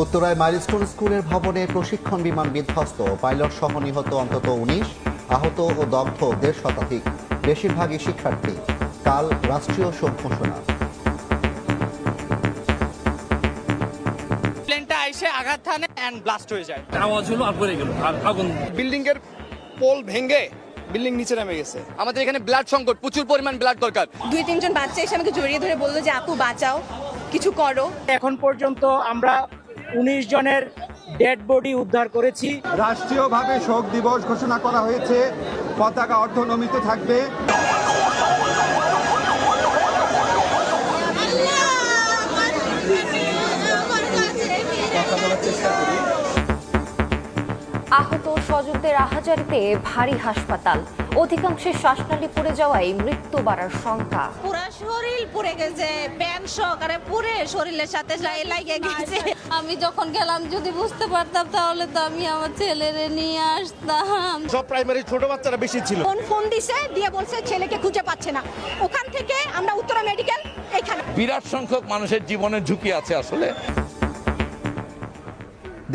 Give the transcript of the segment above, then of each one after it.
উত্তরায় মাইলস্টোন স্কুলের ভবনে প্রশিক্ষণ বিমান বিধ্বস্ত, পাইলট সহ নিহত অন্তত ১৯, আহত ও দগ্ধ ১.৫ শতাধিক, বেশিরভাগই শিক্ষার্থী। কাল রাষ্ট্রীয় শোক ঘোষণা। প্লেনটা এসে আঘাত হানে এন্ড ব্লাস্ট হয়ে যায়। আওয়াজ হলো আর পড়ে গেল আর আগুন। বিল্ডিং এর পোল ভেঙে বিল্ডিং নিচে নেমে গেছে। আমাদের এখানে ব্লাড সংকট, প্রচুর পরিমাণ ব্লাড দরকার। ২-৩ জন বাচ্চা এসে আমাকে জড়িয়ে ধরে বললো যে আপু বাঁচাও, কিছু করো। এখন পর্যন্ত আমরা ১৯ জনের ডেড বডি উদ্ধার করেছি। রাষ্ট্রীয়ভাবে শোক দিবস ঘোষণা করা হয়েছে, পতাকা অর্ধনমিত থাকবে। আহত স্বজনদের আহাজারিতে ভারী হাসপাতাল, অধিকাংশের শ্বাসনালী পড়ে যাওয়ায় মৃত্যু বাড়ার শঙ্কা। পুরা শরীর পুড়ে গেছে, প্যান সহকারে পুরে শরীরের সাথে লাগে গেছে। আমি যখন গেলাম যদি বুঝতে পারতাম তাহলে তো আমি আমার ছেলেরে নিয়ে আসতাম। সব প্রাইমারি ছোট বাচ্চারা বেশি ছিল। ফোন দিছে, দিয়ে বলছে ছেলেকে খুঁজে পাচ্ছে না। ওখান থেকে আমরা উত্তরা মেডিকেল এখানে। বিরাট সংখ্যক মানুষের জীবনের ঝুঁকি আছে আসলে।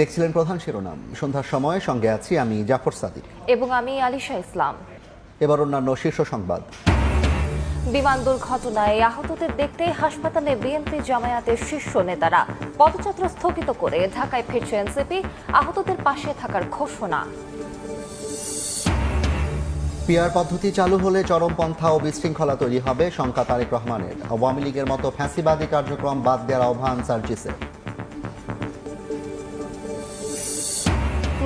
দেখছিলেন প্রধান শিরোনাম। সন্ধ্যার সময় সঙ্গে আছি আমি জাফর সাদিক এবং আমি আলিশা ইসলাম। এবার অন্যান্য শীর্ষ সংবাদ। বিমান দুর্ঘটনায় আহতদের দেখতে হাসপাতালে বিএনপি জামায়াতের শীর্ষ নেতারা। পদযাত্রা স্থগিত করে ঢাকায় ফিরছে এনসিপি, আহতদের পাশে থাকার ঘোষণা। পিআর পদ্ধতি চালু হলে চরমপন্থা ও বিশৃঙ্খলা তৈরি হবে, শঙ্কা তারেক রহমানের। আওয়ামী লীগের মতো ফ্যাসিবাদী কার্যক্রম বাদ দেওয়ার আহ্বান সার্জিসের।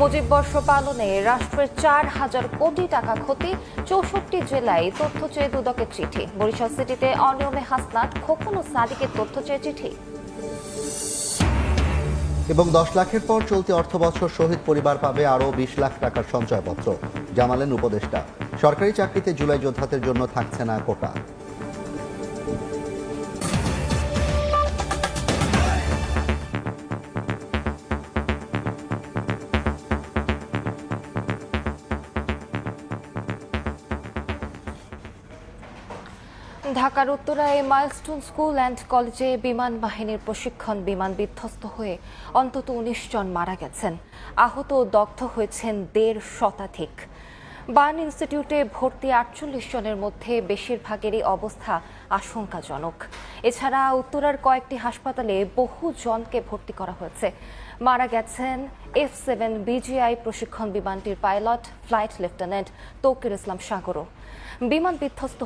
মুজিব বর্ষ পালনে রাষ্ট্রের ৪,০০০ কোটি টাকা ক্ষতি, ৬৪ জেলায় তথ্য চেয়ে দুদকের চিঠি। বরিশাল সিটিতে অনিয়মে হাসনাত, খোকন ও সাদিকের তথ্য চেয়ে চিঠি। এবং ১০ লাখের পর চলতি অর্থবছর শহীদ পরিবার পাবে আরও ২০ লাখ টাকার সঞ্চয়পত্র, জানালেন উপদেষ্টা। সরকারি চাকরিতে জুলাই যোদ্ধাদের জন্য থাকছে না কোটা। ঢাকার উত্তরায় মাইলস্টোন স্কুল অ্যান্ড কলেজে বিমান বাহিনীর প্রশিক্ষণ বিমান বিধ্বস্ত হয়ে অন্তত ১৯ জন মারা গেছেন, আহত ও দগ্ধ হয়েছেন ১.৫ শতাধিক। বার্ন ইনস্টিটিউটে ভর্তি ৪৮ জনের মধ্যে বেশিরভাগেরই অবস্থা আশঙ্কাজনক। এছাড়া উত্তরার কয়েকটি হাসপাতালে বহু জনকে ভর্তি করা হয়েছে। মারা গেছেন F-7 BGI প্রশিক্ষণ বিমানটির পাইলট ফ্লাইট লেফটেন্যান্ট তৌকির ইসলাম সাগরও। বিমান বিধ্বস্ত